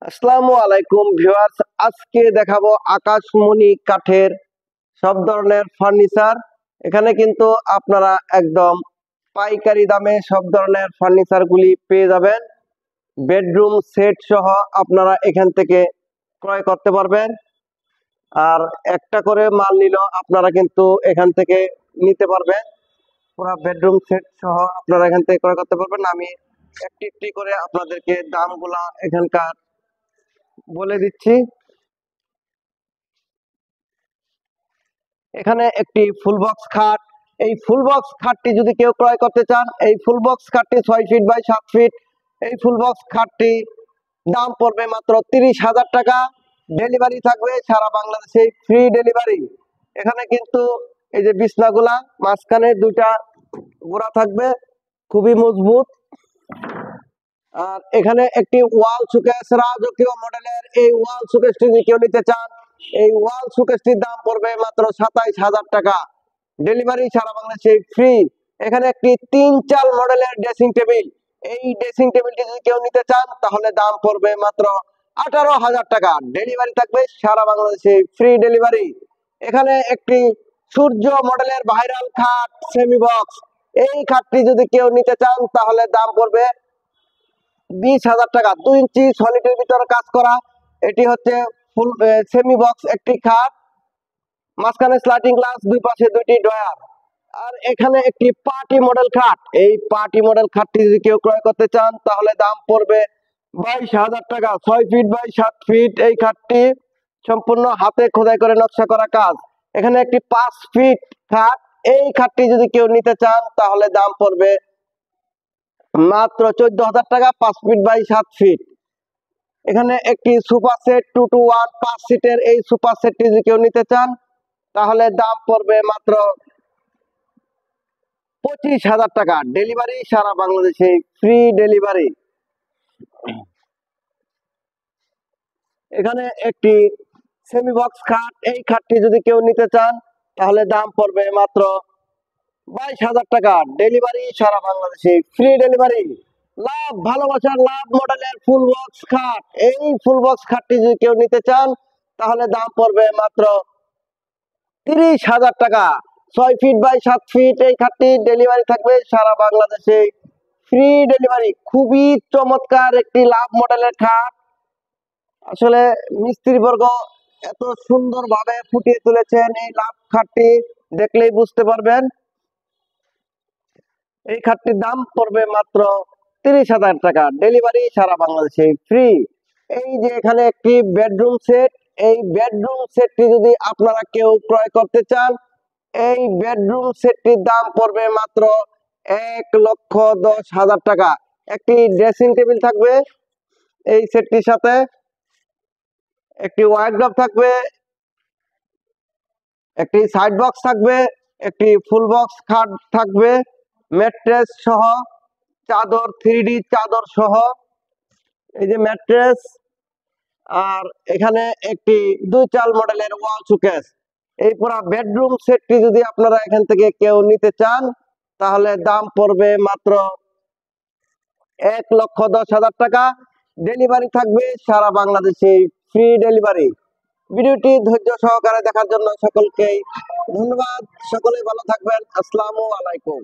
আসসালামু আলাইকুম ভিউয়ার্স, আজকে দেখাবো আকাশমণি কাঠের সব ধরনের ফার্নিচার। এখানে কিন্তু আপনারা একদম পাইকারি দামে সব ধরনের ফার্নিচার গুলি পেয়ে যাবেন। বেডরুম সেট সহ আপনারা এখান থেকে ক্রয় করতে পারবেন। আর একটা করে মাল নিলেও আপনারা কিন্তু এখান থেকে নিতে পারবেন। পুরো বেডরুম সেট সহ আপনারা এখান থেকে ক্রয় করতে পারবেন। আমি একটি একটি করে আপনাদেরকে দামগুলা এখানকার বলে দিচ্ছি। এখানে একটি ফুল বক্স খাট। এই ফুল বক্স খাটটি যদি কেউ ক্রয় করতে চান, এই ফুল বক্স খাটটি 6 ফিট বাই 7 ফিট। এই ফুল বক্স খাটটি দাম পড়বে মাত্র 30,000 টাকা। ডেলিভারি থাকবে সারা বাংলাদেশে, ফ্রি ডেলিভারি। এখানে কিন্তু এই যে বিছনাগুলা মাঝখানে দুইটা গোড়া থাকবে, খুবই মজবুত। আর এখানে একটি ওয়াল শোকেস, রাজকীয় মডেলের এই ওয়াল শোকেসটি যদি কেউ নিতে চান, এই ওয়াল শোকেসটির দাম পড়বে মাত্র 27,000 টাকা। ডেলিভারি সারা বাংলাদেশে ফ্রি। এখানে একটি 3 চাল মডেলের ড্রেসিং টেবিল। এই ড্রেসিং টেবিলটি যদি কেউ নিতে চান তাহলে দাম পড়বে মাত্র 18,000 টাকা। ডেলিভারি থাকবে সারা বাংলাদেশে, ফ্রি ডেলিভারি। এখানে একটি সূর্য মডেলের ভাইরাল খাট সেমি বক্স। এই খাটটি যদি কেউ নিতে চান তাহলে দাম পড়বে 20,000 টাকা। 2 ইঞ্চি সলিডের ভিতরে কাজ করা। এটি হচ্ছে ফুল সেমি বক্স একটি খাট, মাঝখানে স্লাইডিং গ্লাস, দুই পাশে দুইটি ড্রয়ার। আর এখানে একটি পার্টি মডেল খাট। এই পার্টি মডেল খাটটি যদি কেউ ক্রয় করতে চান তাহলে দাম পড়বে 22,000 টাকা। 6 ফিট বাই 7 ফিট এই খাটটি সম্পূর্ণ হাতে খোদাই করে নকশা করা কাজ। এখানে একটি 5 ফিট খাট। এই খাটটি যদি কেউ নিতে চান তাহলে দাম পড়বে মাত্র 14,000 টাকা। 5 ফিট বাই 7 ফিট। এখানে একটি সুপার সেট 2-to-1 5 সিটের এই সুপার সেটটি যদি কেউ নিতে চান তাহলে দাম পড়বে মাত্র 25,000 টাকা। ডেলিভারি সারা বাংলাদেশে, ফ্রি ডেলিভারি। এখানে একটি সেমি বক্স খাট। এই খাটটি যদি কেউ নিতে চান তাহলে দাম পড়বে মাত্র 22,000 টাকা। ডেলিভারি সারা বাংলাদেশে, ফ্রি ডেলিভারি। লাভ ভালোবাসার লাভ মডেলের ফুল বক্স খাট। এই ফুল বক্স খাটটি যদি কেউ নিতে চান তাহলে দাম পড়বে মাত্র 30,000 টাকা। 6 ফিট বাই 7 ফিট এই খাটটি। ডেলিভারি থাকবে সারা বাংলাদেশে, ফ্রি ডেলিভারি। খুবই চমৎকার একটি লাভ মডেলের খাট। আসলে মিস্ত্রি বর্গ এত সুন্দর ভাবে ফুটিয়ে তুলেছেন এই লাভ খাটটি, দেখলেই বুঝতে পারবেন। এই খাটটির দাম পড়বে মাত্র 30,000 টাকা। ডেলিভারি সারা বাংলাদেশে, ফ্রি। এই যে এখানে একটি বেডরুম সেট। এই বেডরুম সেটটি যদি আপনারা কেউ ক্রয় করতে চান, এই বেডরুম সেটটির দাম পড়বে মাত্র 1,10,000 টাকা। একটি ড্রেসিং টেবিল থাকবে এই সেটটির সাথে, একটি ওয়ার্ডরোব থাকবে, একটি সাইড বক্স থাকবে, একটি ফুল বক্স খাট থাকবে, ম্যাট্রেস সহ, চাদর 3D চাদর সহ, এই যে ম্যাট্রেস। আর এখানে একটি 2 চাল মডেলের ওয়াল শোকেস। এই পুরো বেডরুম সেটটি যদি আপনারা এখান থেকে কেউ নিতে চান তাহলে দাম পড়বে মাত্র 1,10,000 টাকা। ডেলিভারি থাকবে সারা বাংলাদেশে, ফ্রি ডেলিভারি। ভিডিওটি ধৈর্য সহকারে দেখার জন্য সকলকেই ধন্যবাদ। সকলেই ভালো থাকবেন। আসসালামু আলাইকুম।